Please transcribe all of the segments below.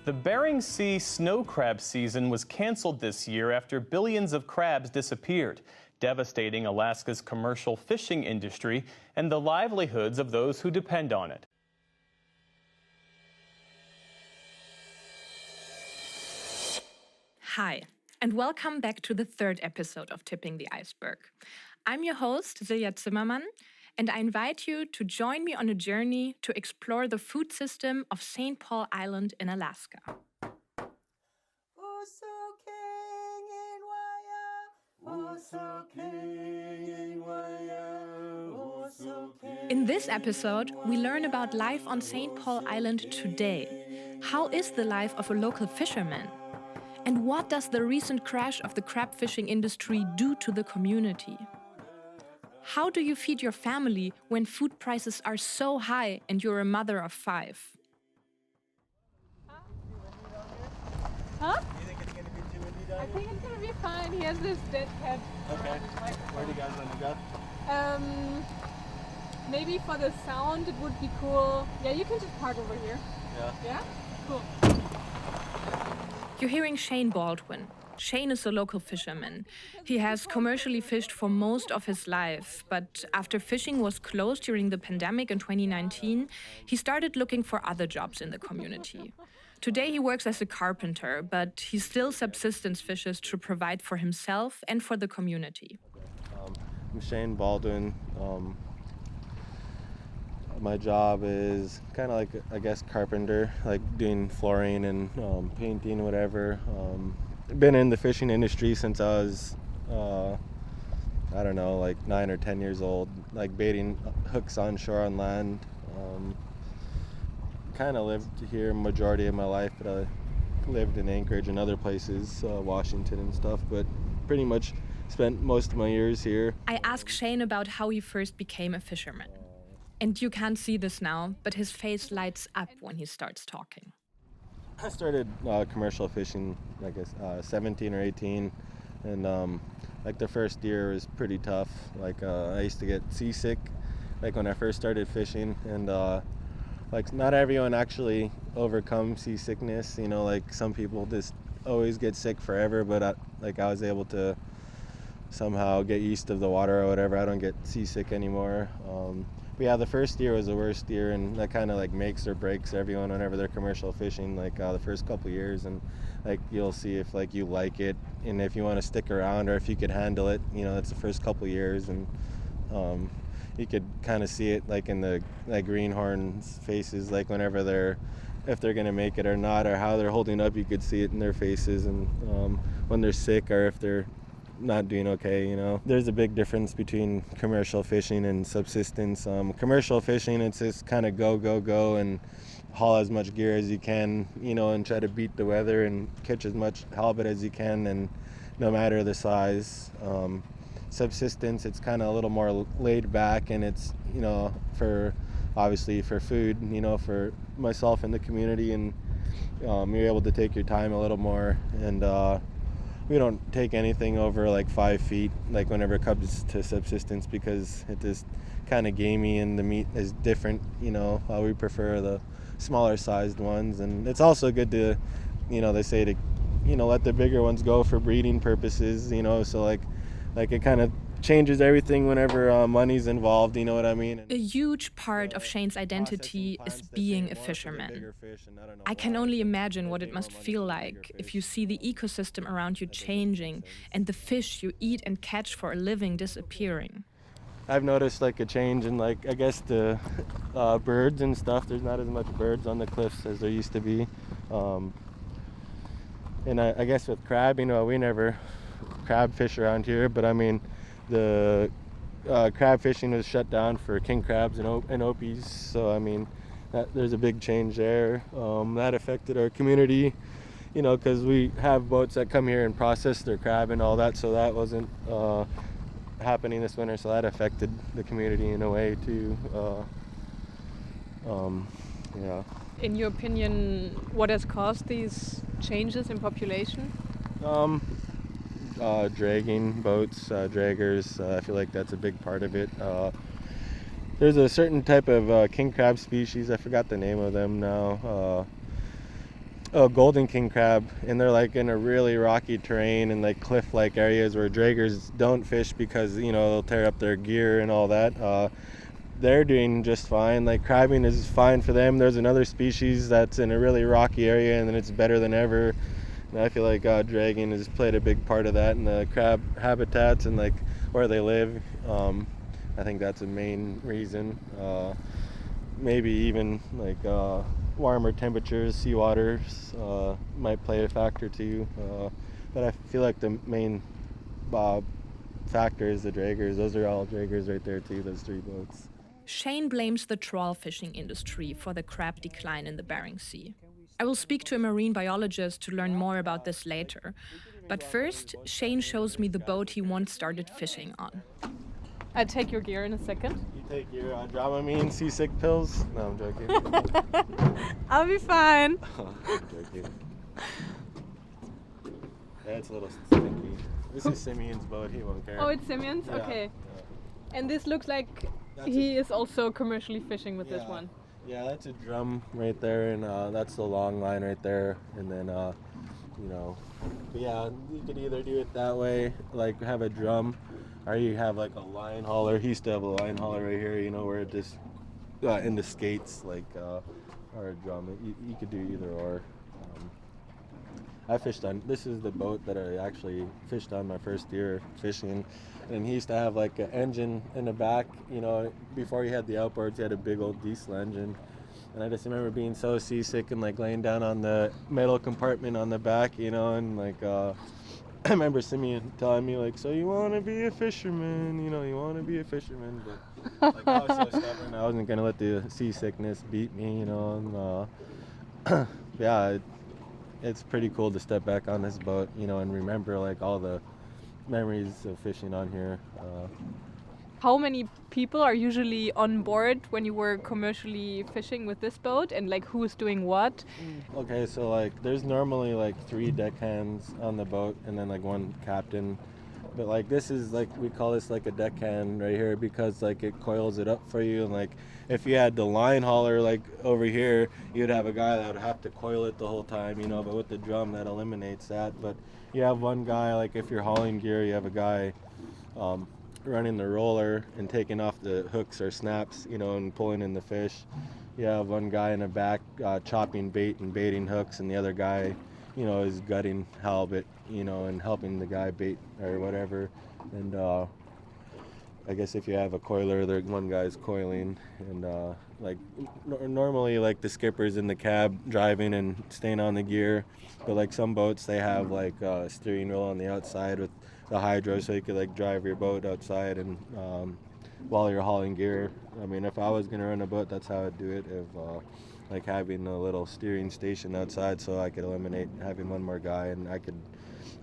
The Bering Sea snow crab season was canceled this year after billions of crabs disappeared, devastating Alaska's commercial fishing industry and the livelihoods of those who depend on it. Hi, and welcome back to the third episode of Tipping the Iceberg. I'm your host, Silja Zimmermann, and I invite you to join me on a journey to explore the food system of St. Paul Island in Alaska. In this episode, we learn about life on St. Paul Island today. How is the life of a local fisherman? And what does the recent crash of the crab fishing industry do to the community? How do you feed your family when food prices are so high and you're a mother of 5? Huh? Do you think it's going to be too windy down I here? think it's gonna be fine. He has this dead cat. Okay. Where do you guys want to go? Maybe for the sound it would be cool. Yeah, you can just park over here. Yeah. Yeah? Cool. You're hearing Shane Baldwin. Shane is a local fisherman. He has commercially fished for most of his life, but after fishing was closed during the pandemic in 2019, he started looking for other jobs in the community. Today he works as a carpenter, but he still subsistence fishes to provide for himself and for the community. I'm Shane Baldwin. My job is kind of like, I guess, carpenter, like doing flooring and painting, whatever. Been in the fishing industry since I was, I don't know, like 9 or 10 years old, like baiting hooks on shore on land. Kind of lived here majority of my life, but I lived in Anchorage and other places, Washington and stuff, but pretty much spent most of my years here. I asked Shane about how he first became a fisherman. And you can't see this now, but his face lights up when he starts talking. I started commercial fishing, I guess, 17 or 18, and like the first year was pretty tough. Like I used to get seasick, like when I first started fishing, and like not everyone actually overcomes seasickness. You know, like some people just always get sick forever, but I was able to somehow get used to the water or whatever. I don't get seasick anymore. But yeah, the first year was the worst year, and that kind of like makes or breaks everyone whenever they're commercial fishing, like the first couple years, and like you'll see if like you like it and if you want to stick around or if you could handle it. You know, that's the first couple years, and you could kind of see it like in the like greenhorns' faces, like whenever if they're gonna make it or not, or how they're holding up, you could see it in their faces, and when they're sick or if they're not doing okay, you know. There's a big difference between commercial fishing and subsistence. Commercial fishing, it's just kind of go and haul as much gear as you can, you know, and try to beat the weather and catch as much halibut as you can, and no matter the size. Subsistence, it's kind of a little more laid back, and it's, you know, obviously for food, you know, for myself and the community, and you're able to take your time a little more, and we don't take anything over like 5 feet, like whenever it comes to subsistence, because it is kind of gamey and the meat is different, you know. We prefer the smaller sized ones, and it's also good to, you know, they say to, you know, let the bigger ones go for breeding purposes, you know, so like it kind of changes everything whenever money's involved, you know what I mean? A huge part of Shane's identity is being a fisherman. I can only imagine what it must feel like if you see the ecosystem around you changing and the fish you eat and catch for a living disappearing. I've noticed like a change in like, I guess the birds and stuff. There's not as much birds on the cliffs as there used to be. And I guess with crab, you know, we never crab fish around here, but I mean, the crab fishing was shut down for king crabs and opies, so I mean there's a big change there. That affected our community, you know, because we have boats that come here and process their crab and all that, so that wasn't happening this winter, so that affected the community in a way too. Yeah. In your opinion, what has caused these changes in population? Dragging boats, draggers, I feel like that's a big part of it. There's a certain type of king crab species, I forgot the name of them now, golden king crab, and they're like in a really rocky terrain and like cliff-like areas where draggers don't fish because they'll tear up their gear and all that. They're doing just fine. Like crabbing is fine for them. There's another species that's in a really rocky area and it's better than ever. And I feel like dragging has played a big part of that in the crab habitats and like where they live. I think that's a main reason. Maybe even like warmer temperatures, seawaters might play a factor too. But I feel like the main factor is the draggers. Those are all draggers right there too, those 3 boats. Shane blames the trawl fishing industry for the crab decline in the Bering Sea. I will speak to a marine biologist to learn more about this later. But first, Shane shows me the boat he once started fishing on. I'll take your gear in a second. You take your Dramamine seasick pills? No, I'm joking. I'll be fine. I'm joking. Yeah, it's a little stinky. This is Simeon's boat, he won't care. Oh, it's Simeon's? Yeah, Okay. yeah. And this looks like he is also commercially fishing with this Yeah. one. Yeah, that's a drum right there, and that's the long line right there. And then, but yeah, you could either do it that way, like have a drum, or you have like a line hauler. He used to have a line hauler right here, where it just in the skates, like or a drum. You could do either or. I fished on, this is the boat that I actually fished on my first year fishing, and he used to have like an engine in the back, before he had the outboards, he had a big old diesel engine, and I just remember being so seasick and like laying down on the metal compartment on the back, and like, I remember Simeon telling me like, so you want to be a fisherman, you want to be a fisherman, but like I was so stubborn, I wasn't going to let the seasickness beat me, and yeah, it's pretty cool to step back on this boat, and remember like all the memories of fishing on here. How many people are usually on board when you were commercially fishing with this boat, and like who's doing what? Okay, so like there's normally like 3 deckhands on the boat and then like 1 captain. But like this is like, we call this like a deckhand right here because like it coils it up for you, and like if you had the line hauler like over here, you'd have a guy that would have to coil it the whole time, but with the drum that eliminates that. But you have one guy, like if you're hauling gear, you have a guy running the roller and taking off the hooks or snaps, and pulling in the fish. You have one guy in the back chopping bait and baiting hooks, and the other guy is gutting halibut, and helping the guy bait or whatever. And I guess if you have a coiler, one guy's coiling, and like normally like the skipper's in the cab driving and staying on the gear, but like some boats they have like a steering wheel on the outside with the hydro, so you could like drive your boat outside and while you're hauling gear. I mean, if I was gonna run a boat, that's how I'd do it. If like having a little steering station outside, so I could eliminate having one more guy, and I could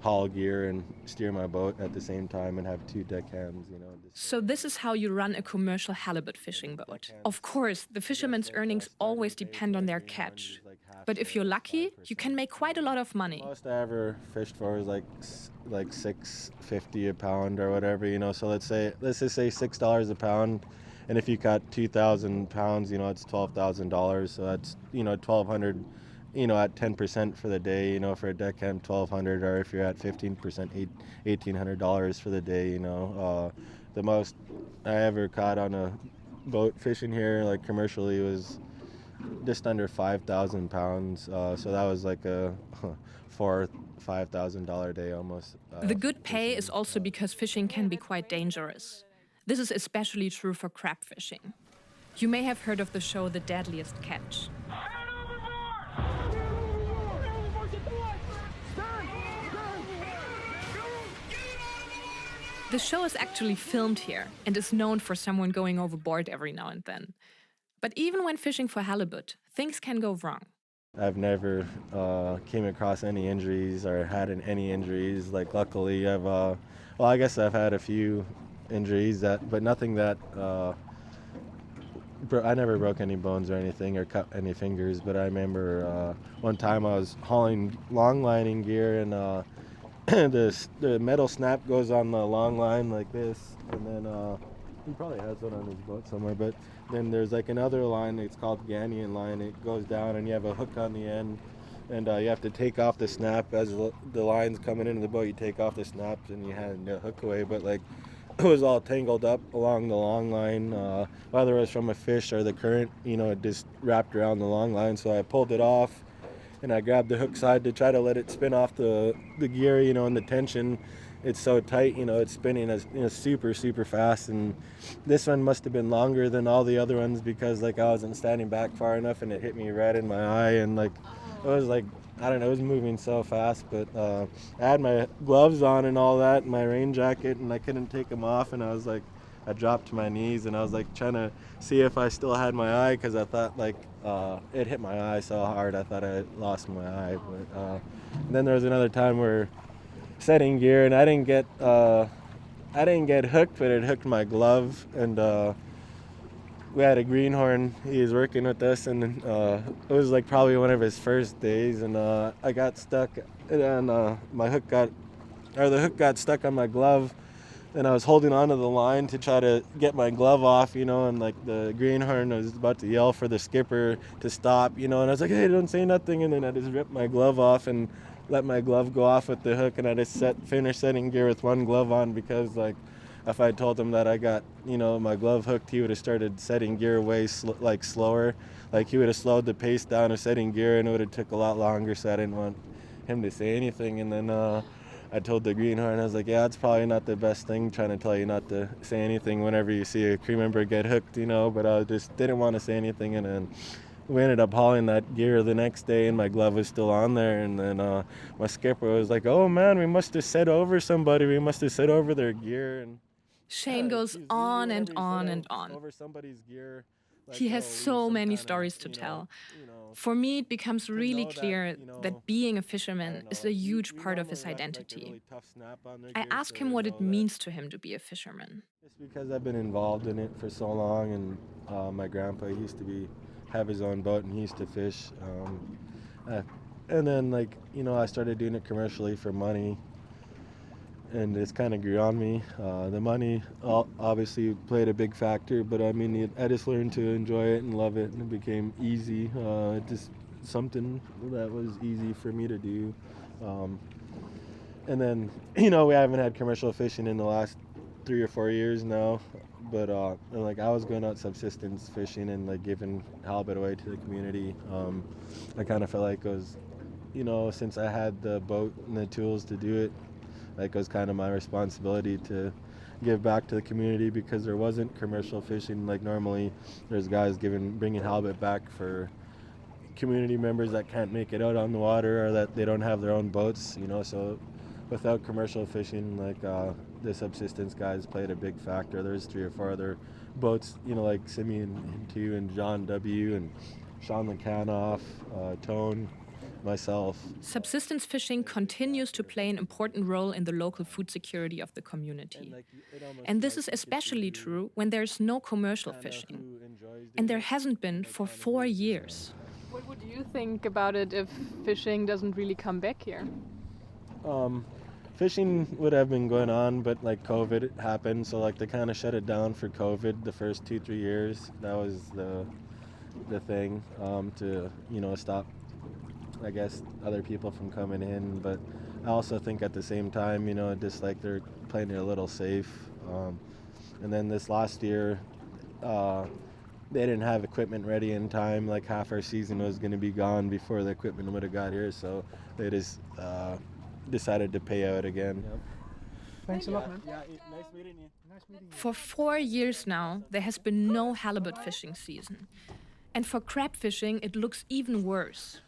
haul gear and steer my boat at the same time and have 2 deckhands. So this is how you run a commercial halibut fishing boat. Of course, the fishermen's earnings always depend on their catch. But if you're lucky, you can make quite a lot of money. Most I ever fished for was like $6.50 a pound or whatever, So let's just say $6 a pound, and if you caught 2,000 pounds, it's $12,000. So that's $1,200. At 10% for the day, for a deckhand, $1,200, or if you're at 15%, $1,800 for the day, The most I ever caught on a boat fishing here, like commercially, was just under 5,000 pounds. So that was like a $4,000 or $5,000 day almost. The good pay is also because fishing can be quite dangerous. This is especially true for crab fishing. You may have heard of the show The Deadliest Catch. The show is actually filmed here and is known for someone going overboard every now and then. But even when fishing for halibut, things can go wrong. I've never came across any injuries or had any injuries. Like luckily, I guess I've had a few injuries but nothing that. I never broke any bones or anything or cut any fingers. But I remember one time I was hauling long lining gear, and the metal snap goes on the long line like this, and then he probably has one on his boat somewhere, but then there's like another line, it's called Ghanaian line, it goes down and you have a hook on the end, and you have to take off the snap as the line's coming into the boat. You take off the snaps and you hand the hook away, but like it was all tangled up along the long line, whether it was from a fish or the current, it just wrapped around the long line. So I pulled it off and I grabbed the hook side to try to let it spin off the gear, and the tension, it's so tight, it's spinning as super, super fast. And this one must have been longer than all the other ones because like I wasn't standing back far enough and it hit me right in my eye. And like, it was like, I don't know, it was moving so fast, but I had my gloves on and all that, and my rain jacket, and I couldn't take them off, and I dropped to my knees, and I was like trying to see if I still had my eye, because I thought like it hit my eye so hard, I thought I lost my eye. But and then there was another time where setting gear, and I didn't get hooked, but it hooked my glove, and we had a greenhorn. He was working with us, and it was like probably one of his first days, and I got stuck, and the hook got stuck on my glove, and I was holding onto the line to try to get my glove off, and like the greenhorn was about to yell for the skipper to stop, and I was like, hey, don't say nothing, and then I just ripped my glove off and let my glove go off with the hook, and I just finished setting gear with one glove on, because like if I told him that I got, my glove hooked, he would have started setting gear way slower. Like he would have slowed the pace down of setting gear, and it would have took a lot longer, so I didn't want him to say anything. And then I told the greenhorn, I was like, yeah, it's probably not the best thing trying to tell you not to say anything whenever you see a crew member get hooked, but I just didn't want to say anything. And then we ended up hauling that gear the next day, and my glove was still on there. And then my skipper was like, oh man, we must have set over somebody. We must have set over their gear. And Shane goes on and on and on. Over somebody's gear. He has so many stories to tell. For me, it becomes really clear that being a fisherman is a huge part of his identity. I ask him what it means to him to be a fisherman. It's because I've been involved in it for so long, and my grandpa used to have his own boat, and he used to fish. And then, I started doing it commercially for money, and it's kind of grew on me. The money obviously played a big factor, but I mean, I just learned to enjoy it and love it, and it became easy. Just something that was easy for me to do. And then, we haven't had commercial fishing in the last 3 or 4 years now, but I was going out subsistence fishing and giving halibut away to the community. I kind of felt like it was, since I had the boat and the tools to do it, it was kind of my responsibility to give back to the community, because there wasn't commercial fishing. Normally there's guys bringing halibut back for community members that can't make it out on the water, or that they don't have their own boats, so without commercial fishing, the subsistence guys played a big factor. There's 3 or 4 other boats, like Simeon too, and John W. and Sean Lacanoff, Tone, myself. Subsistence fishing continues to play an important role in the local food security of the community. And this is especially true when there's no commercial fishing. And there hasn't been for 4 years. What would you think about it if fishing doesn't really come back here? Fishing would have been going on, but COVID happened, so they kind of shut it down for COVID the first 2-3 years. That was the thing, to stop, I guess, other people from coming in. But I also think at the same time, just they're playing it a little safe. And then this last year, they didn't have equipment ready in time. Half our season was going to be gone before the equipment would have got here, so they just decided to pay out again. Yep. Thanks a lot, man. Yeah, nice meeting you. Nice meeting you. For 4 years now, there has been no halibut fishing season. And for crab fishing, it looks even worse.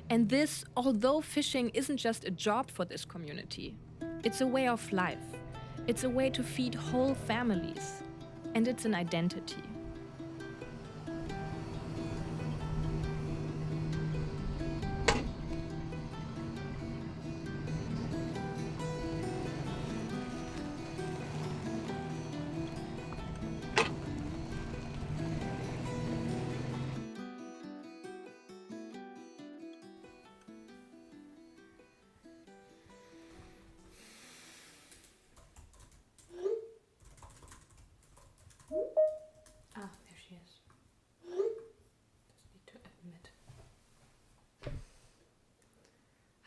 And this, although fishing isn't just a job for this community, it's a way of life. It's a way to feed whole families. And it's an identity.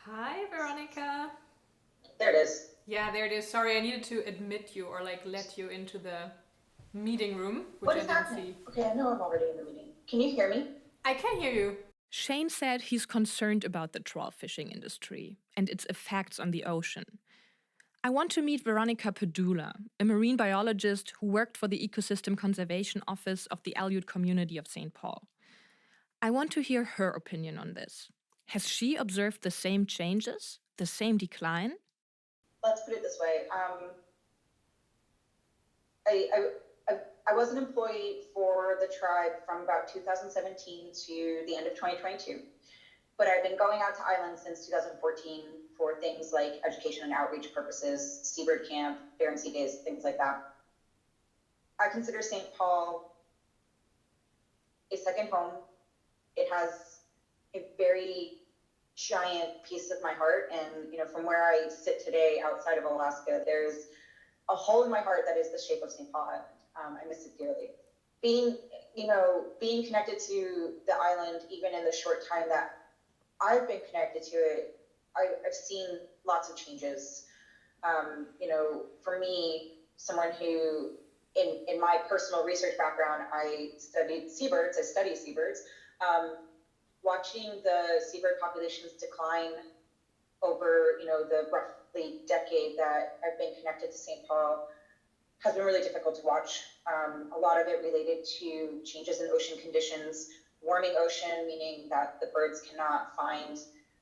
Hi, Veronica. There it is. Yeah, there it is. Sorry, I needed to admit you or like let you into the meeting room, which What I is didn't happening? see. Okay, I know I'm already in the meeting. Can you hear me? I can hear you. Shane said he's concerned about the trawl fishing industry and its effects on the ocean. I want to meet Veronica Pedula, a marine biologist who worked for the Ecosystem Conservation Office of the Aleut Community of St. Paul. I want to hear her opinion on this. Has she observed the same changes, the same decline? Let's put it this way. I was an employee for the tribe from about 2017 to the end of 2022, but I've been going out to islands since 2014 for things like education and outreach purposes, seabird camp, Bering Sea days, things like that. I consider St. Paul a second home. It has a very giant piece of my heart, and from where I sit today outside of Alaska, there's a hole in my heart that is the shape of St. Paul Island. I miss it dearly. Being connected to the island, even in the short time that I've been connected to it, I've seen lots of changes. For me, someone who, in my personal research background, I study seabirds. Watching the seabird populations decline over, the roughly decade that I've been connected to St. Paul has been really difficult to watch. A lot of it related to changes in ocean conditions, warming ocean, meaning that the birds cannot find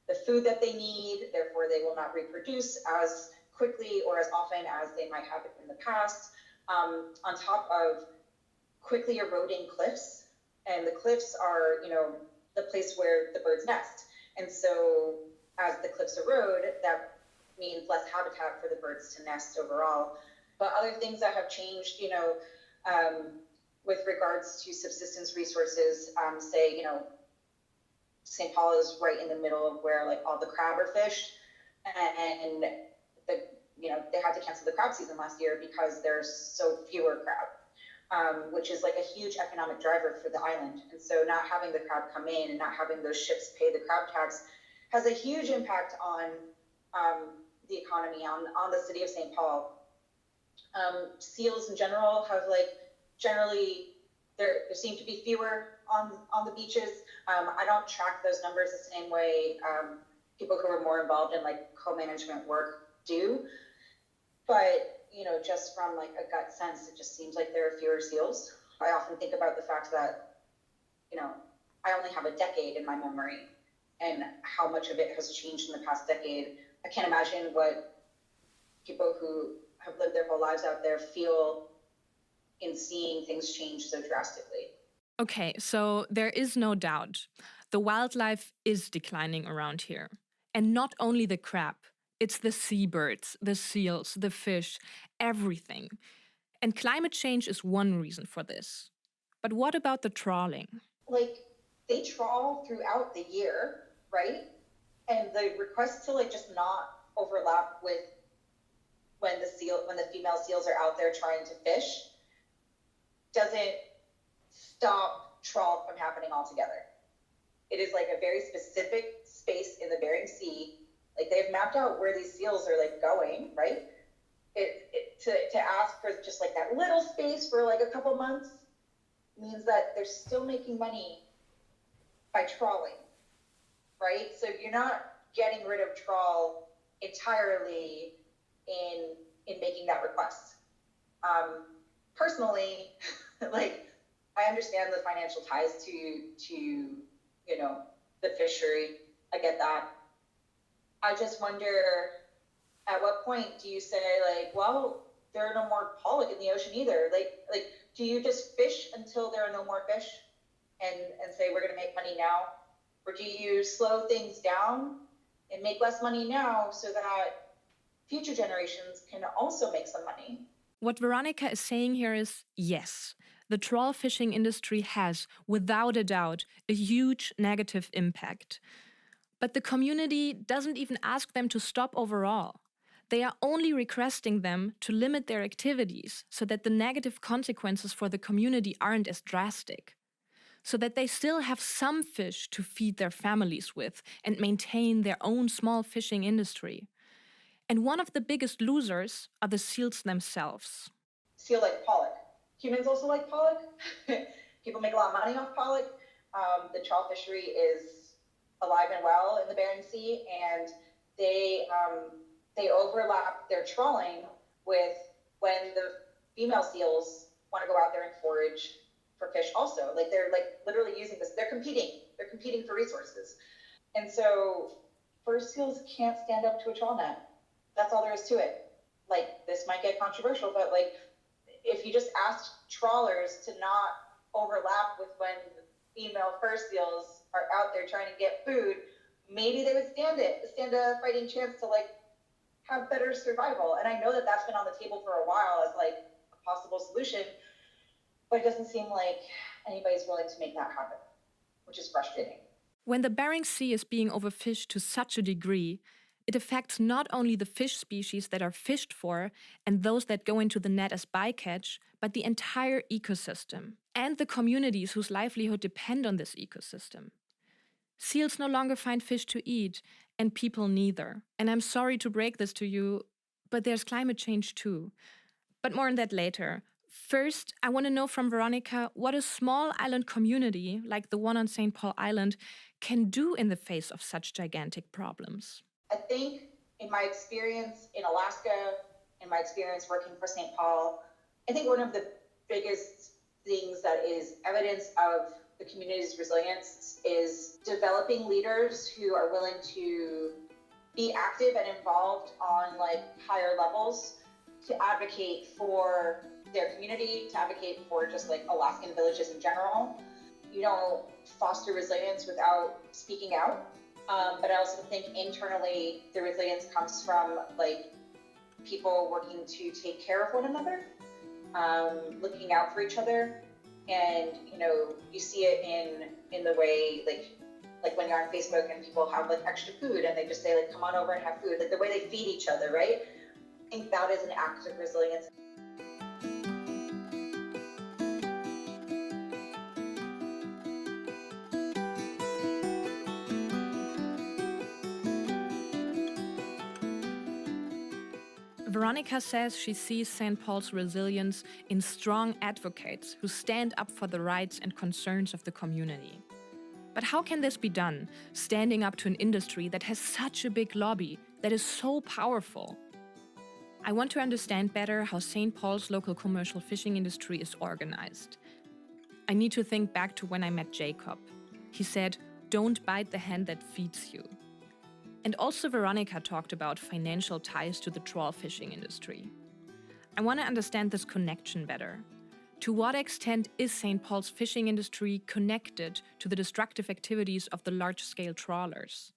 the food that they need, therefore they will not reproduce as quickly or as often as they might have in the past, on top of quickly eroding cliffs. And the cliffs are, the place where the birds nest. And so as the cliffs erode, that means less habitat for the birds to nest overall. But other things that have changed, with regards to subsistence resources, say, St. Paul is right in the middle of where like all the crab are fished, and they had to cancel the crab season last year because there's so fewer crab, which is like a huge economic driver for the island. And so not having the crab come in and not having those ships pay the crab tax has a huge impact on the economy, on the city of St. Paul. Seals in general have generally there seem to be fewer on the beaches. I don't track those numbers the same way people who are more involved in co-management work do, but just from a gut sense, it just seems like there are fewer seals. I often think about the fact that I only have a decade in my memory, and how much of it has changed in the past decade. I can't imagine what people who have lived their whole lives out there feel in seeing things change so drastically. Okay, so there is no doubt. The wildlife is declining around here. And not only the crab, it's the seabirds, the seals, the fish, everything. And climate change is one reason for this. But what about the trawling? They trawl throughout the year, right? And the request to just not overlap with when the female seals are out there trying to fish doesn't stop trawl from happening altogether. It is a very specific space in the Bering Sea. They've mapped out where these seals are going, right? To ask for just that little space for a couple months means that they're still making money by trawling, right? So you're not getting rid of trawl entirely in making that request. Personally, I understand the financial ties to the fishery. I get that. I just wonder, at what point do you say well, there are no more pollock in the ocean either? Do you just fish until there are no more fish and say we're gonna make money now? Or do you slow things down and make less money now so that future generations can also make some money? What Veronica is saying here is yes, the trawl fishing industry has, without a doubt, a huge negative impact. But the community doesn't even ask them to stop overall. They are only requesting them to limit their activities so that the negative consequences for the community aren't as drastic. so that they still have some fish to feed their families with and maintain their own small fishing industry. And one of the biggest losers are the seals themselves. Seal like pollock. Humans also like pollock. People make a lot of money off pollock. The trawl fishery is alive and well in the Bering Sea, and they overlap their trawling with when the female seals want to go out there and forage for fish also. Like they're like literally using this. They're competing for resources. And so fur seals can't stand up to a trawl net. That's all there is to it. Like, this might get controversial, but like, if you just asked trawlers to not overlap with when female fur seals are out there trying to get food, maybe they would stand a fighting chance to like have better survival. And I know that that's been on the table for a while as like a possible solution, but it doesn't seem like anybody's willing to make that happen, which is frustrating. When the Bering Sea is being overfished to such a degree, it affects not only the fish species that are fished for and those that go into the net as bycatch, but the entire ecosystem and the communities whose livelihood depend on this ecosystem. Seals no longer find fish to eat, and people neither. And I'm sorry to break this to you, but there's climate change too. But more on that later. First, I want to know from Veronica what a small island community, like the one on St. Paul Island, can do in the face of such gigantic problems. I think in my experience in Alaska, in my experience working for St. Paul, I think one of the biggest things that is evidence of the community's resilience is developing leaders who are willing to be active and involved on like higher levels to advocate for their community, to advocate for just like Alaskan villages in general. You don't foster resilience without speaking out. But I also think internally the resilience comes from like people working to take care of one another, looking out for each other. And, you know, you see it in the way, like when you're on Facebook and people have like extra food and they just say like, come on over and have food, like the way they feed each other, right? I think that is an act of resilience. Veronica says she sees St. Paul's resilience in strong advocates who stand up for the rights and concerns of the community. But how can this be done, standing up to an industry that has such a big lobby, that is so powerful? I want to understand better how St. Paul's local commercial fishing industry is organized. I need to think back to when I met Jacob. He said, "Don't bite the hand that feeds you." And also Veronica talked about financial ties to the trawl fishing industry. I want to understand this connection better. To what extent is St. Paul's fishing industry connected to the destructive activities of the large-scale trawlers?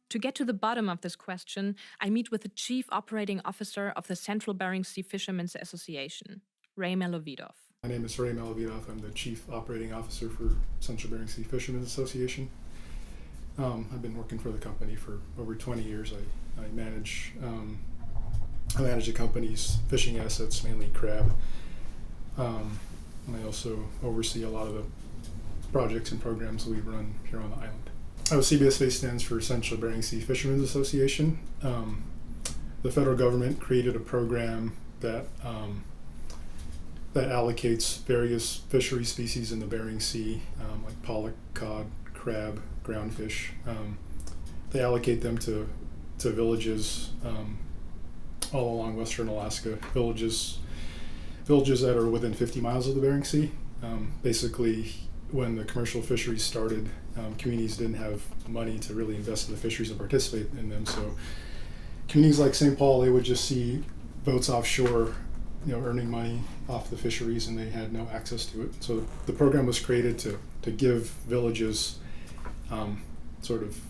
To get to the bottom of this question, I meet with the Chief Operating Officer of the Central Bering Sea Fishermen's Association, Ray Melovidov. My name is Ray Melovidov. I'm the Chief Operating Officer for Central Bering Sea Fishermen's Association. I've been working for the company for over 20 years. I manage the company's fishing assets, mainly crab. And I also oversee a lot of the projects and programs that we run here on the island. CBSA stands for Central Bering Sea Fishermen's Association. The federal government created a program that allocates various fishery species in the Bering Sea, like pollock, cod, crab, groundfish. They allocate them to villages all along western Alaska, villages that are within 50 miles of the Bering Sea. Basically, when the commercial fisheries started, communities didn't have money to really invest in the fisheries and participate in them. So communities like St. Paul, they would just see boats offshore, earning money off the fisheries, and they had no access to it. So the program was created to give villages sort of,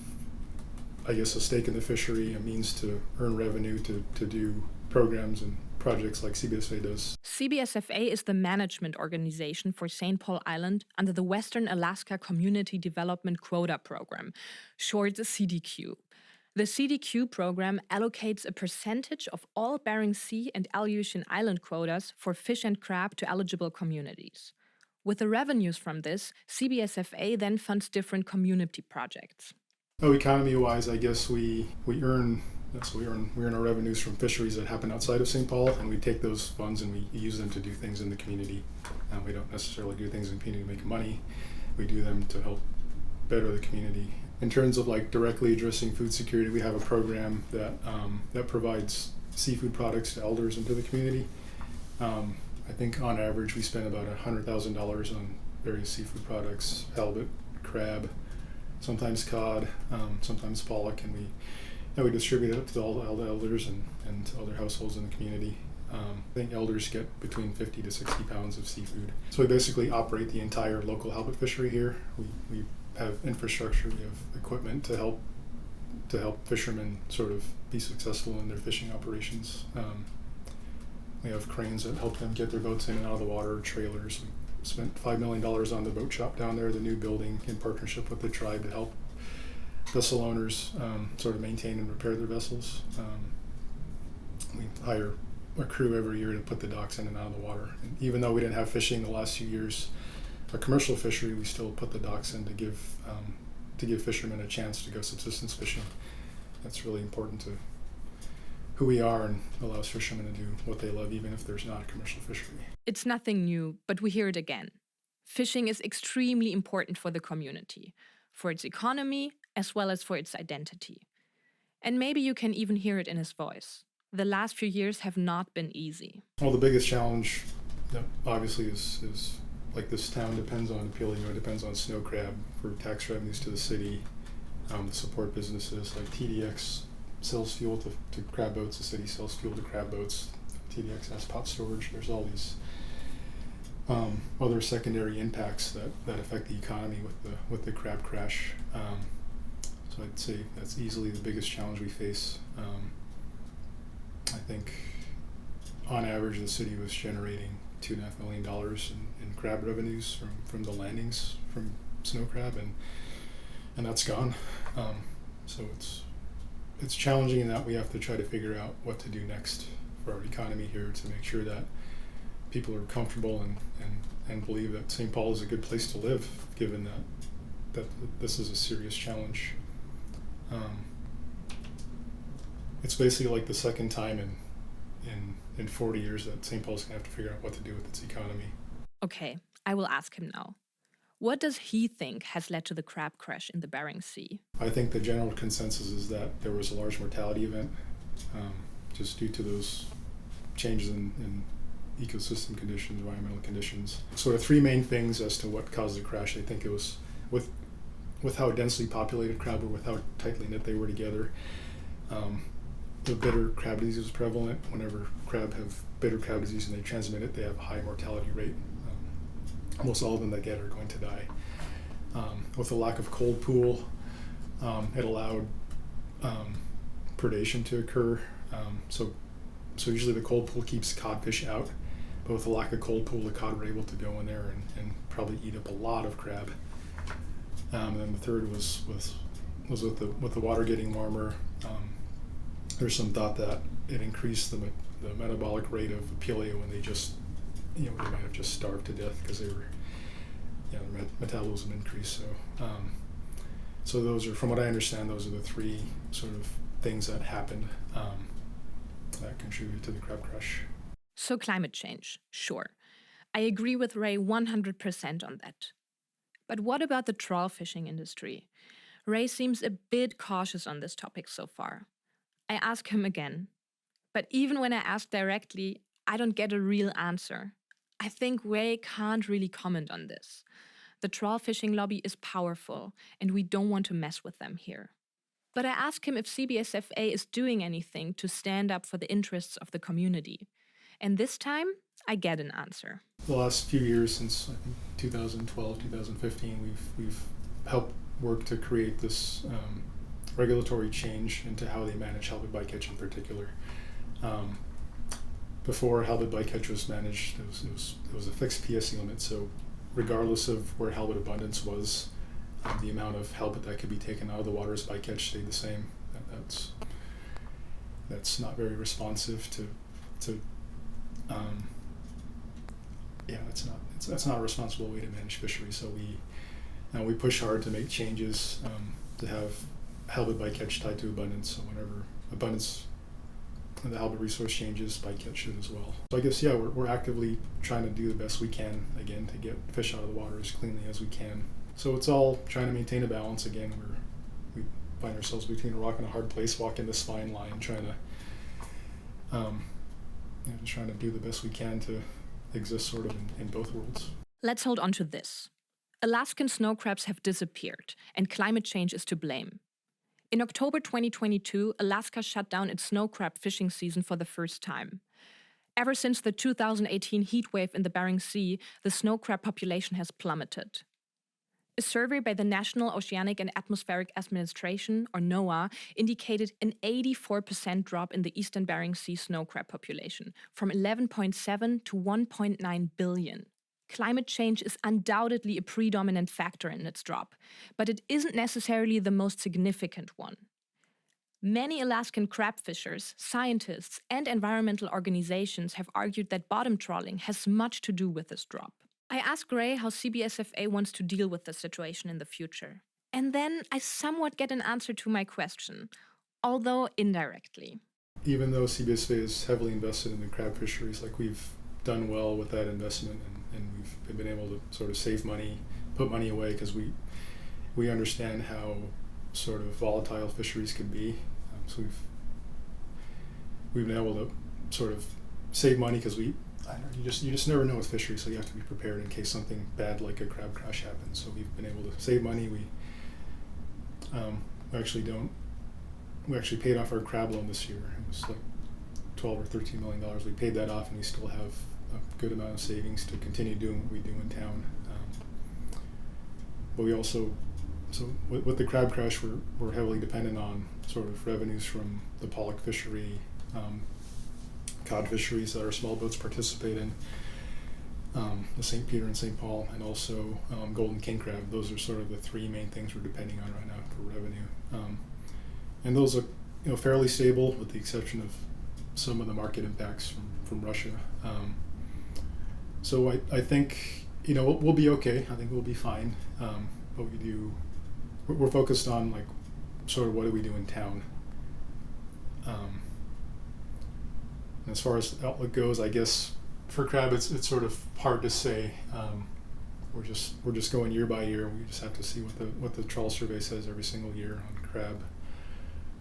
I guess, a stake in the fishery, a means to earn revenue, to do programs and projects like CBSFA does. CBSFA is the management organization for St. Paul Island under the Western Alaska Community Development Quota Program, short CDQ. The CDQ program allocates a percentage of all Bering Sea and Aleutian Island quotas for fish and crab to eligible communities. With the revenues from this, CBSFA then funds different community projects. Oh, economy-wise, I guess we earn our revenues from fisheries that happen outside of St. Paul, and we take those funds and we use them to do things in the community. We don't necessarily do things in the community to make money. We do them to help better the community. In terms of like directly addressing food security, we have a program that provides seafood products to elders into the community. I think on average we spend about $100,000 on various seafood products: halibut, crab, sometimes cod, sometimes pollock, and we distribute it to all the elders and other households in the community. I think elders get between 50 to 60 pounds of seafood. So we basically operate the entire local halibut fishery here. We have infrastructure, we have equipment to help fishermen sort of be successful in their fishing operations. We have cranes that help them get their boats in and out of the water, trailers. We spent $5 million on the boat shop down there, the new building, in partnership with the tribe to help vessel owners sort of maintain and repair their vessels. We hire a crew every year to put the docks in and out of the water. And even though we didn't have fishing the last few years, a commercial fishery, we still put the docks in to give fishermen a chance to go subsistence fishing. That's really important to who we are and allows fishermen to do what they love, even if there's not a commercial fishery. It's nothing new, but we hear it again. Fishing is extremely important for the community, for its economy, as well as for its identity. And maybe you can even hear it in his voice. The last few years have not been easy. Well, the biggest challenge obviously is like this town depends on Apelio, depends on snow crab for tax revenues to the city, to support businesses like TDX sells fuel to crab boats, the city sells fuel to crab boats, TDX has pot storage. There's all these other secondary impacts that affect the economy with the crab crash. So I'd say that's easily the biggest challenge we face. I think on average the city was generating $2.5 million in crab revenues from the landings from snow crab, and that's gone. So it's challenging in that we have to try to figure out what to do next for our economy here to make sure that people are comfortable and believe that St. Paul is a good place to live, given that this is a serious challenge. It's basically like the second time in 40 years that St. Paul's going to have to figure out what to do with its economy. Okay, I will ask him now. What does he think has led to the crab crash in the Bering Sea? I think the general consensus is that there was a large mortality event just due to those changes in ecosystem conditions, environmental conditions. Sort of three main things as to what caused the crash. I think it was with how densely populated crab were, with how tightly knit they were together. The bitter crab disease was prevalent. Whenever crab have bitter crab disease and they transmit it, they have a high mortality rate. Almost all of them that get are going to die. With the lack of cold pool, it allowed predation to occur. So usually the cold pool keeps codfish out, but with the lack of cold pool, the cod were able to go in there and probably eat up a lot of crab. And then the third was with the water getting warmer. There's some thought that it increased the metabolic rate of Apelio when they just, they might have just starved to death because they were, their metabolism increased. So those are, from what I understand, those are the three sort of things that happened that contributed to the crab crash. So climate change, sure. I agree with Ray 100% on that. But what about the trawl fishing industry? Ray seems a bit cautious on this topic so far. I ask him again. But even when I ask directly, I don't get a real answer. I think Ray can't really comment on this. The trawl fishing lobby is powerful, and we don't want to mess with them here. But I ask him if CBSFA is doing anything to stand up for the interests of the community. And this time, I get an answer. The last few years, since I think 2012, 2015, we've helped work to create this regulatory change into how they manage halibut bycatch in particular. Before halibut bycatch was managed, it was a fixed PSC limit, so regardless of where halibut abundance was, the amount of halibut that could be taken out of the water as bycatch stayed the same. That's not very responsive to that's not a responsible way to manage fisheries. So we push hard to make changes to have halibut bycatch tied to abundance. So whenever abundance and the halibut resource changes, bycatch should as well. So I guess we're actively trying to do the best we can again to get fish out of the water as cleanly as we can. So it's all trying to maintain a balance. Again, we find ourselves between a rock and a hard place, walking this fine line, trying to just trying to do the best we can to exist sort of in both worlds. Let's hold on to this. Alaskan snow crabs have disappeared, and climate change is to blame. In October 2022, Alaska shut down its snow crab fishing season for the first time. Ever since the 2018 heat wave in the Bering Sea, the snow crab population has plummeted. A survey by the National Oceanic and Atmospheric Administration, or NOAA, indicated an 84% drop in the eastern Bering Sea snow crab population, from 11.7 to 1.9 billion. Climate change is undoubtedly a predominant factor in its drop, but it isn't necessarily the most significant one. Many Alaskan crab fishers, scientists, and environmental organizations have argued that bottom trawling has much to do with this drop. I asked Gray how CBSFA wants to deal with the situation in the future. And then I somewhat get an answer to my question, although indirectly. Even though CBSFA is heavily invested in the crab fisheries, we've done well with that investment and we've been able to sort of save money, put money away because we understand how sort of volatile fisheries can be. So we've been able to sort of save money because you just never know with fisheries, so you have to be prepared in case something bad like a crab crash happens. So we've been able to save money. We actually paid off our crab loan this year. It was like $12 or $13 million. We paid that off, and we still have a good amount of savings to continue doing what we do in town. But we also, with the crab crash, we're heavily dependent on sort of revenues from the pollock fishery, cod fisheries that our small boats participate in, the St. Peter and St. Paul, and also golden king crab. Those are sort of the three main things we're depending on right now for revenue. And those are fairly stable with the exception of some of the market impacts from Russia. So I think we'll be okay. I think we'll be fine. But we're focused on sort of what do we do in town. And as far as the outlook goes, I guess for crab it's sort of hard to say. We're just going year by year. We just have to see what the trawl survey says every single year on crab.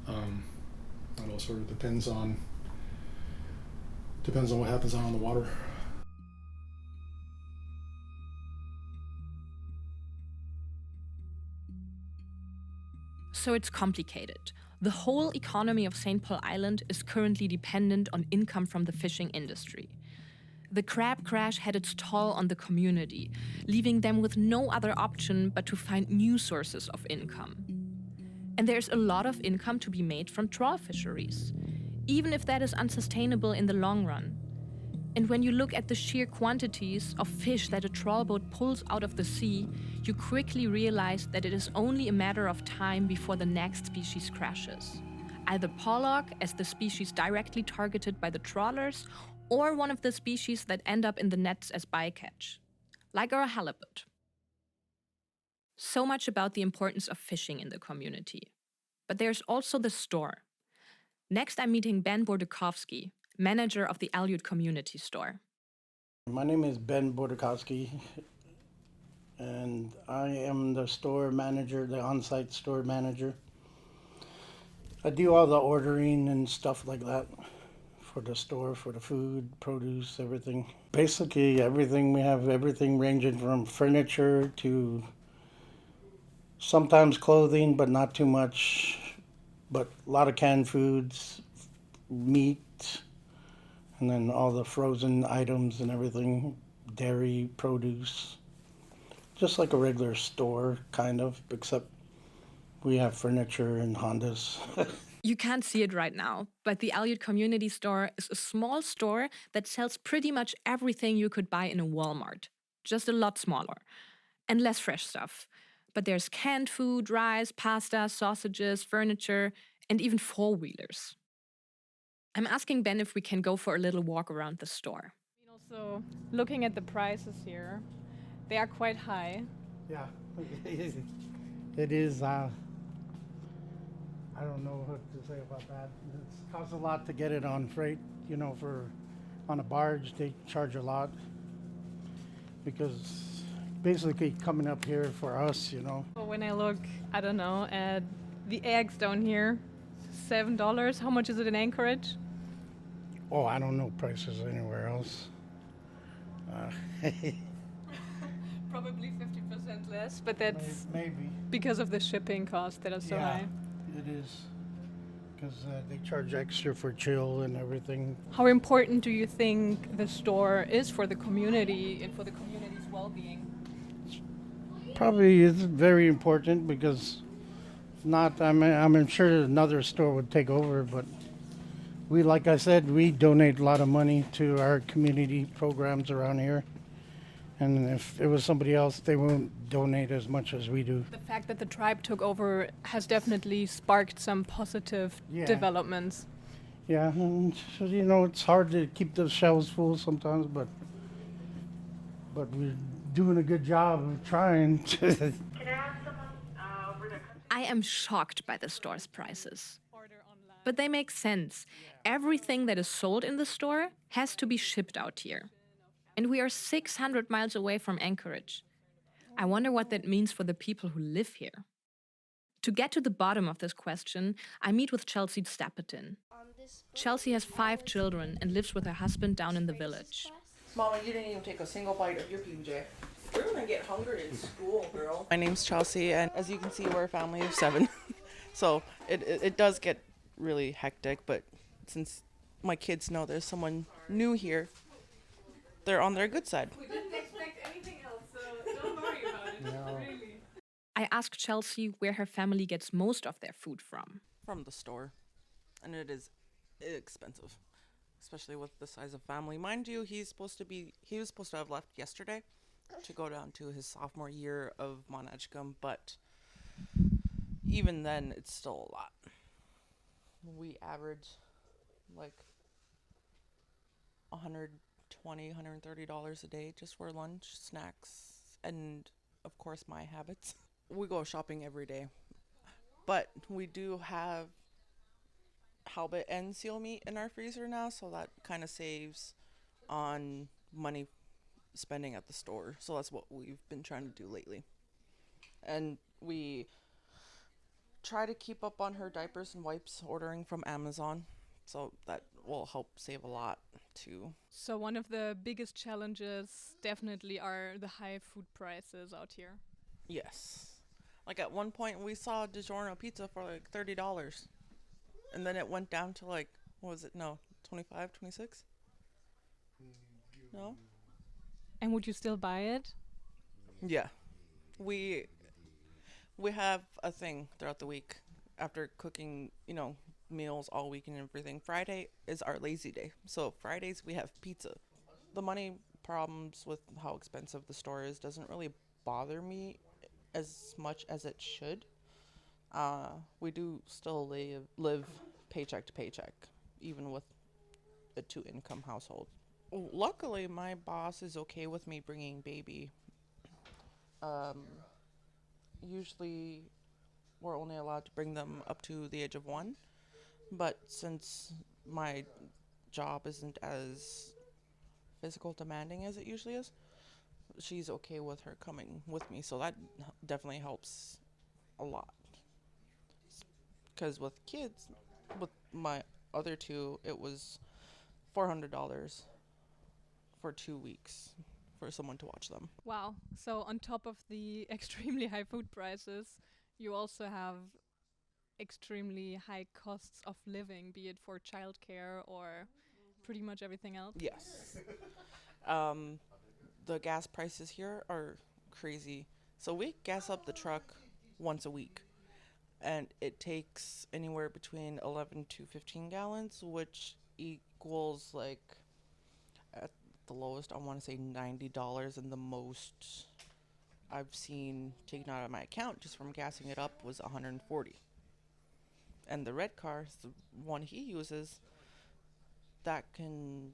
It all sort of depends on what happens out on the water. So it's complicated. The whole economy of St. Paul Island is currently dependent on income from the fishing industry. The crab crash had its toll on the community, leaving them with no other option but to find new sources of income. And there's a lot of income to be made from trawl fisheries, even if that is unsustainable in the long run. And when you look at the sheer quantities of fish that a trawl boat pulls out of the sea, you quickly realize that it is only a matter of time before the next species crashes. Either pollock, as the species directly targeted by the trawlers, or one of the species that end up in the nets as bycatch, like our halibut. So much about the importance of fishing in the community. But there's also the store. Next, I'm meeting Ben Bordukovsky, manager of the Aleut Community Store. My name is Ben Bordukovsky, and I am the store manager, the on-site store manager. I do all the ordering and stuff like that for the store, for the food, produce, everything. Basically everything. We have everything ranging from furniture to sometimes clothing, but not too much, but a lot of canned foods, meat, and then all the frozen items and everything, dairy, produce. Just like a regular store, kind of, except we have furniture and Hondas. You can't see it right now, but the Aleut Community Store is a small store that sells pretty much everything you could buy in a Walmart, just a lot smaller, and less fresh stuff. But there's canned food, rice, pasta, sausages, furniture, and even four-wheelers. I'm asking Ben if we can go for a little walk around the store. So, looking at the prices here, they are quite high. Yeah, it is. I don't know what to say about that. It costs a lot to get it on freight. You know, on a barge, they charge a lot because basically coming up here for us, you know. So when I look, I don't know, at the eggs down here, $7. How much is it in Anchorage? Oh, I don't know prices anywhere else. Probably 50% less, but that's Maybe. because of the shipping costs that are so Yeah, high. it is. Because they charge extra for chill and everything. How important do you think the store is for the community and for the community's well-being? Probably is very important because if not, I'm sure another store would take over. But we, like I said, we donate a lot of money to our community programs around here. And if it was somebody else, they won't donate as much as we do. The fact that the tribe took over has definitely sparked some positive developments. Yeah, and so, you know, it's hard to keep the shelves full sometimes, but we're doing a good job of trying. I am shocked by the store's prices. But they make sense. Everything that is sold in the store has to be shipped out here. And we are 600 miles away from Anchorage. I wonder what that means for the people who live here. To get to the bottom of this question, I meet with Chelsea Stapleton. Chelsea has 5 children and lives with her husband down in the village. Mama, you didn't even take a single bite of your PJ. We're gonna get hungry in school, girl. My name's Chelsea, and as you can see, we're a family of 7. So it does get really hectic, but since my kids know there's someone new here, they're on their good side. We didn't expect anything else, so don't worry about it. Really. I asked Chelsea where her family gets most of their food from. From the store, and it is expensive, especially with the size of family. Mind you, he was supposed to have left yesterday to go down to his sophomore year of Monachcum, but even then, it's still a lot. We average like $120, $130 a day just for lunch, snacks, and of course my habits. We go shopping every day, but we do have halibut and seal meat in our freezer now, so that kind of saves on money spending at the store. So that's what we've been trying to do lately. And we try to keep up on her diapers and wipes, ordering from Amazon, so that will help save a lot too. So one of the biggest challenges definitely are the high food prices out here. Yes. Like at one point we saw a DiGiorno pizza for like $30. And then it went down to like, what was it? No, 25, 26? No? And would you still buy it? Yeah. We have a thing throughout the week after cooking, meals all week and everything. Friday is our lazy day. So Fridays we have pizza. The money problems with how expensive the store is doesn't really bother me as much as it should. We do still live paycheck to paycheck, even with a 2-income household. Luckily, my boss is okay with me bringing baby. Usually, we're only allowed to bring them up to the age of 1. But since my job isn't as physical demanding as it usually is, she's okay with her coming with me. So that definitely helps a lot. Because with kids, with my other 2, it was $400 for 2 weeks for someone to watch them. Wow. So on top of the extremely high food prices, you also have extremely high costs of living, be it for childcare or pretty much everything else. Yes. The gas prices here are crazy. So we gas up the truck once a week. And it takes anywhere between 11 to 15 gallons, which equals like at the lowest, I want to say $90, and the most I've seen taken out of my account just from gassing it up was $140. And the red car, the one he uses, that can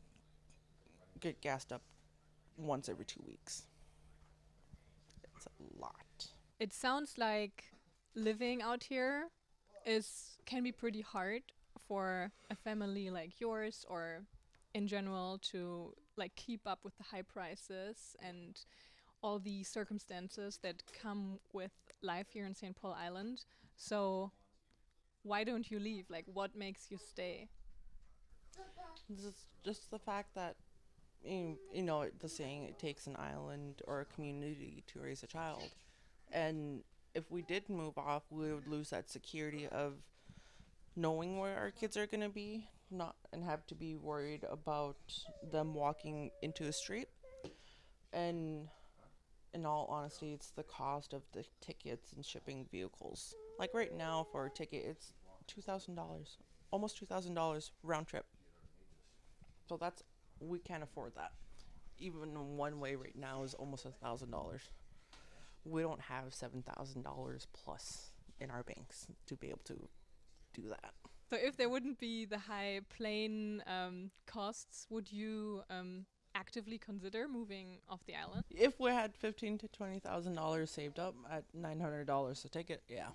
get gassed up once every 2 weeks. It's a lot. It sounds like living out here can be pretty hard for a family like yours, or in general, to like keep up with the high prices and all the circumstances that come with life here in St. Paul Island. So why don't you leave? Like, what makes you stay? This is just the fact that, the saying, it takes an island or a community to raise a child. And if we did move off, we would lose that security of knowing where our kids are going to be, not and have to be worried about them walking into a street. And in all honesty, it's the cost of the tickets and shipping vehicles. Like right now, for a ticket, it's $2,000, almost $2,000 round trip. So we can't afford that. Even one way right now is almost $1,000. We don't have $7,000 plus in our banks to be able to do that. So if there wouldn't be the high plane costs, would you actively consider moving off the island? If we had $15,000 to $20,000 saved up at $900 a ticket, yeah.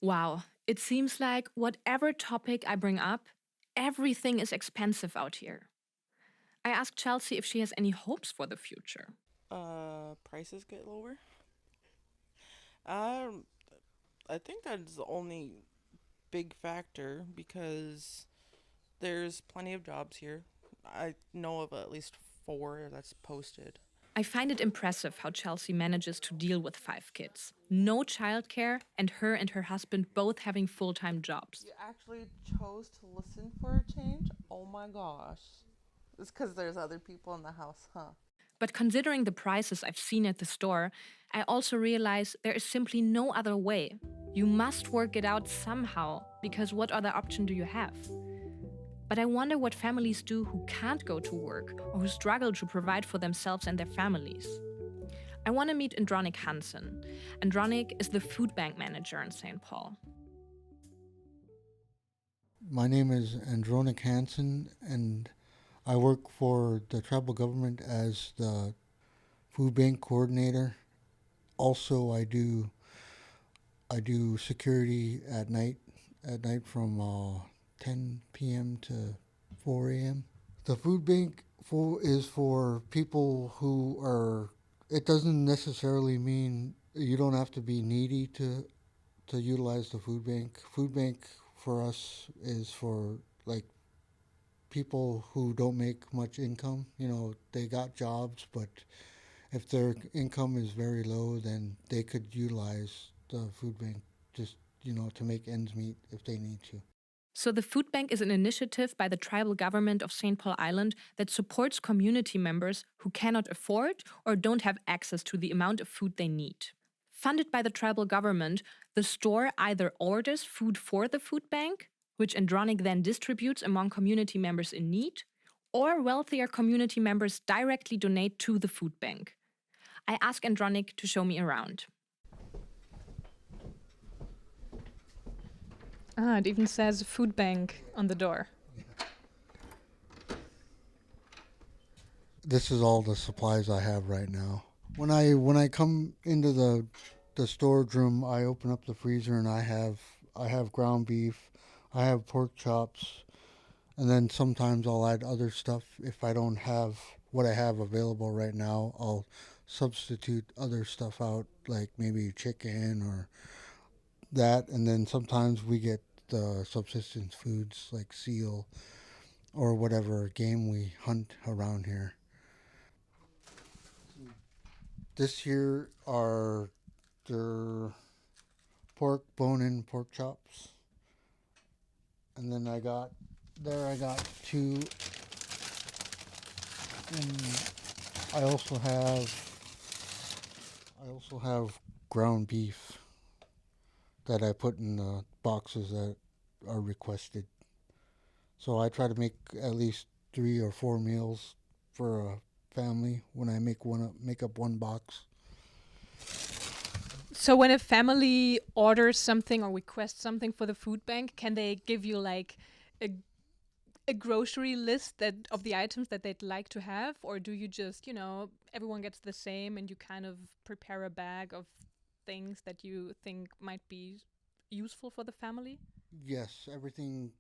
Wow, it seems like whatever topic I bring up, everything is expensive out here. I asked Chelsea if she has any hopes for the future. Prices get lower. I think that's the only big factor, because there's plenty of jobs here. I know of at least 4 that's posted. I find it impressive how Chelsea manages to deal with 5 kids. No childcare, and her husband both having full-time jobs. You actually chose to listen for a change? Oh my gosh. It's because there's other people in the house, huh? But considering the prices I've seen at the store, I also realize there is simply no other way. You must work it out somehow, because what other option do you have? But I wonder what families do who can't go to work or who struggle to provide for themselves and their families. I want to meet Andronik Hansen. Andronik is the food bank manager in St. Paul. My name is Andronik Hansen, and I work for the tribal government as the food bank coordinator. Also, I do security at night from 10 p.m. to 4 a.m. The food bank is for people who are, it doesn't necessarily mean you don't have to be needy to utilize the food bank. Food bank for us is for like people who don't make much income. They got jobs, but if their income is very low, then they could utilize the food bank just, to make ends meet if they need to. So the food bank is an initiative by the tribal government of St. Paul Island that supports community members who cannot afford or don't have access to the amount of food they need. Funded by the tribal government, the store either orders food for the food bank, which Andronik then distributes among community members in need, or wealthier community members directly donate to the food bank. I ask Andronik to show me around. It even says food bank on the door. This is all the supplies I have right now. When I come into the storage room, I open up the freezer and I have ground beef, I have pork chops, and then sometimes I'll add other stuff. If I don't have what I have available right now, I'll substitute other stuff out, like maybe chicken or that, and then sometimes we get subsistence foods like seal or whatever game we hunt around here. This here are their pork bone-in pork chops, and then I got 2, and I also have ground beef that I put in the boxes that are requested. So I try to make at least 3 or 4 meals for a family when I make up one box. So when a family orders something or requests something for the food bank, can they give you like a a grocery list that of the items that they'd like to have, or do you just, everyone gets the same and you kind of prepare a bag of things that you think might be useful for the family? Yes, everything,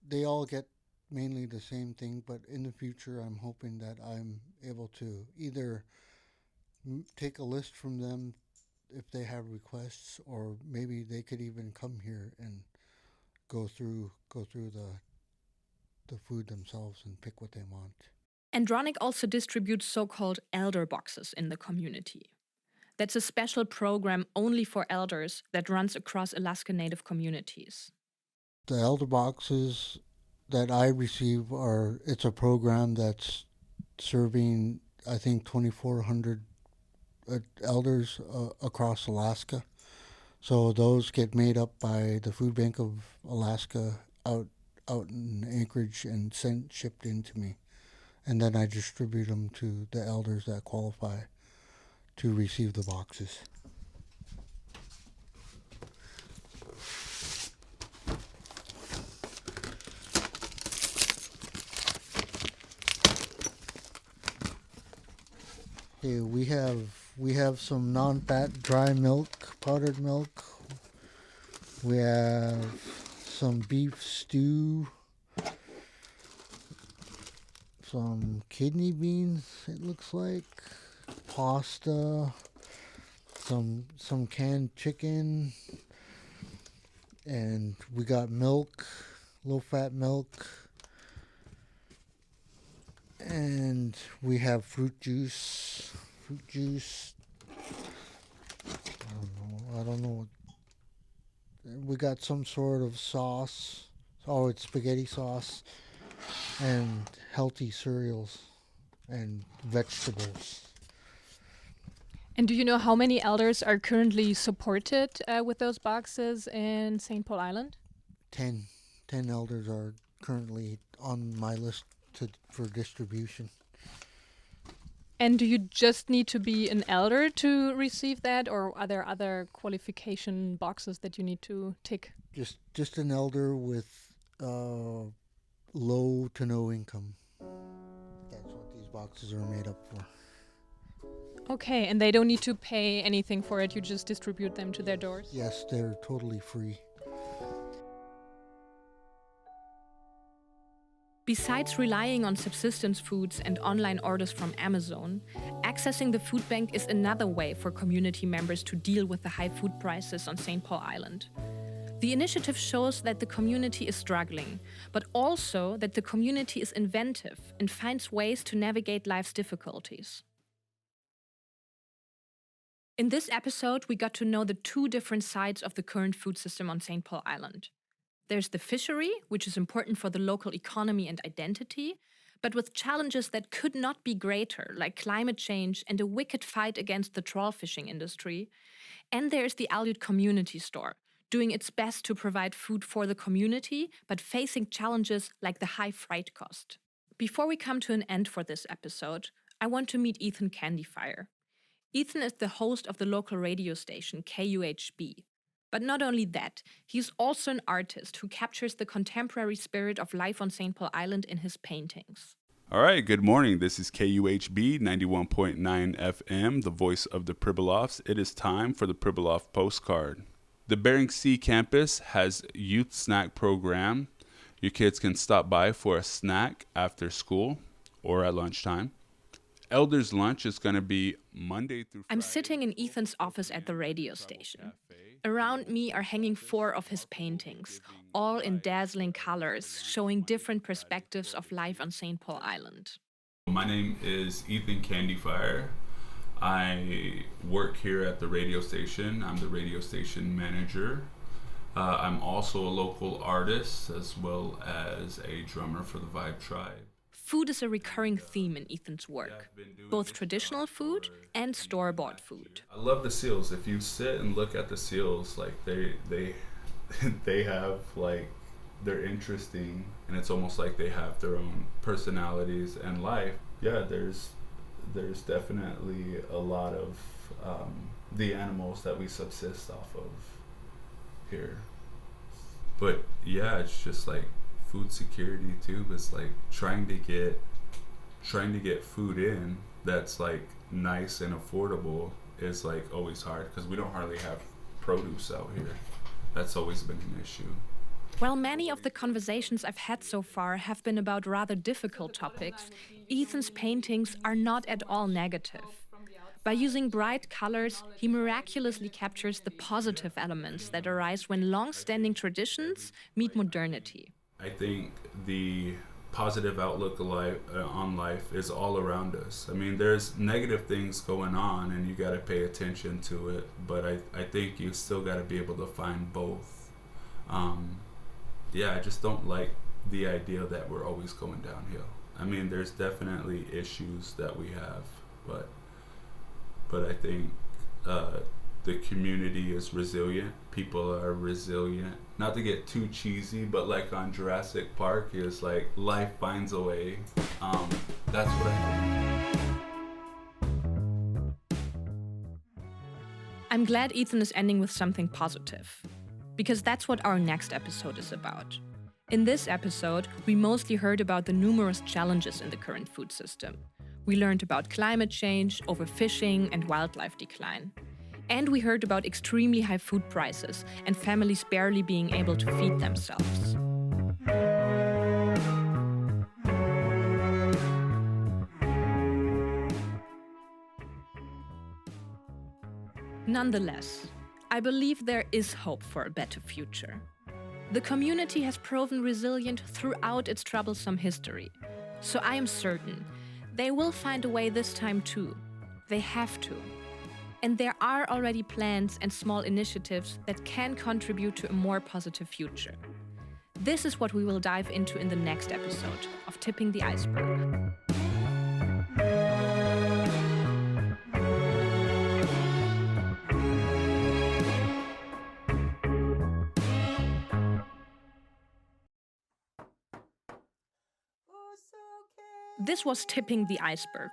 they all get mainly the same thing, but in the future, I'm hoping that I'm able to either take a list from them if they have requests, or maybe they could even come here and go through the food themselves and pick what they want. Andronic also distributes so-called elder boxes in the community. That's a special program only for elders that runs across Alaska Native communities. The elder boxes that I receive it's a program that's serving, I think, 2,400 elders across Alaska. So those get made up by the Food Bank of Alaska out in Anchorage and shipped into me. And then I distribute them to the elders that qualify to receive the boxes. Okay, we have some non-fat dry milk, powdered milk. We have some beef stew, some kidney beans, it looks like, pasta, some canned chicken, and we got milk, low-fat milk, and we have fruit juice. I don't know. We got some sort of sauce. Oh, it's spaghetti sauce, and healthy cereals and vegetables. And do you know how many elders are currently supported with those boxes in St. Paul Island? 10 elders are currently on my list for distribution. And do you just need to be an elder to receive that, or are there other qualification boxes that you need to tick? Just an elder with low to no income. That's what these boxes are made up for. Okay, and they don't need to pay anything for it, you just distribute them to their doors? Yes, they're totally free. Besides relying on subsistence foods and online orders from Amazon, accessing the food bank is another way for community members to deal with the high food prices on St. Paul Island. The initiative shows that the community is struggling, but also that the community is inventive and finds ways to navigate life's difficulties. In this episode, we got to know the two different sides of the current food system on St. Paul Island. There's the fishery, which is important for the local economy and identity, but with challenges that could not be greater, like climate change and a wicked fight against the trawl fishing industry. And there's the Aleut Community Store, doing its best to provide food for the community, but facing challenges like the high freight cost. Before we come to an end for this episode, I want to meet Ethan Candyfire. Ethan is the host of the local radio station, KUHB. But not only that, he's also an artist who captures the contemporary spirit of life on St. Paul Island in his paintings. All right, good morning. This is KUHB 91.9 FM, the voice of the Pribilofs. It is time for the Pribilof postcard. The Bering Sea campus has a youth snack program. Your kids can stop by for a snack after school or at lunchtime. Elders' lunch is going to be Monday through Friday. I'm sitting in Ethan's office at the radio station. Around me are hanging 4 of his paintings, all in dazzling colors, showing different perspectives of life on St. Paul Island. My name is Ethan Candyfire. I work here at the radio station. I'm the radio station manager. I'm also a local artist as well as a drummer for the Vibe Tribe. Food is a recurring theme in Ethan's work, both traditional food and store-bought food. I love the seals. If you sit and look at the seals, like they they have like, they're interesting, and it's almost like they have their own personalities and life. Yeah, there's definitely a lot of the animals that we subsist off of here. But yeah, it's just like food security too. It's like trying to get food in that's like nice and affordable is like always hard because we don't hardly have produce out here. That's always been an issue. While many of the conversations I've had so far have been about rather difficult topics, Ethan's paintings are not at all negative. By using bright colors, he miraculously captures the positive elements that arise when long-standing traditions meet modernity. I think the positive outlook on life is all around us. I mean, there's negative things going on and you got to pay attention to it, but I think you still got to be able to find both. I just don't like the idea that we're always going downhill. I mean, there's definitely issues that we have, but I think the community is resilient. People are resilient. Not to get too cheesy, but like on Jurassic Park, it's like life finds a way. That's what I think. I'm glad Ethan is ending with something positive, because that's what our next episode is about. In this episode, we mostly heard about the numerous challenges in the current food system. We learned about climate change, overfishing, and wildlife decline. And we heard about extremely high food prices and families barely being able to feed themselves. Nonetheless, I believe there is hope for a better future. The community has proven resilient throughout its troublesome history. So I am certain they will find a way this time too. They have to. And there are already plans and small initiatives that can contribute to a more positive future. This is what we will dive into in the next episode of Tipping the Iceberg. This was Tipping the Iceberg.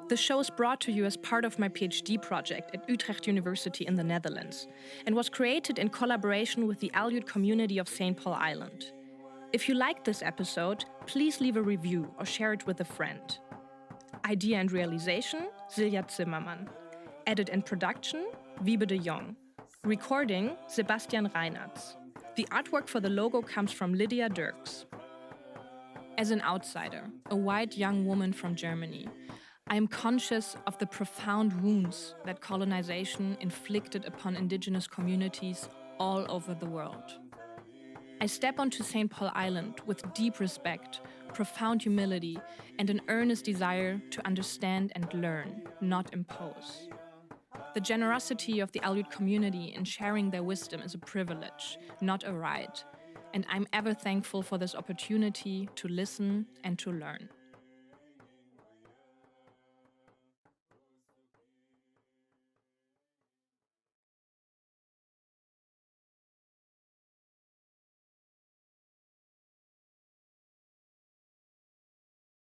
The show is brought to you as part of my PhD project at Utrecht University in the Netherlands and was created in collaboration with the Aleut Community of St. Paul Island. If you liked this episode, please leave a review or share it with a friend. Idea and realization, Silja Zimmermann. Edit and production, Wiebe de Jong. Recording, Sebastian Reinartz. The artwork for the logo comes from Lydia Dirks. As an outsider, a white young woman from Germany, I am conscious of the profound wounds that colonization inflicted upon indigenous communities all over the world. I step onto St. Paul Island with deep respect, profound humility, and an earnest desire to understand and learn, not impose. The generosity of the Aleut community in sharing their wisdom is a privilege, not a right, and I'm ever thankful for this opportunity to listen and to learn.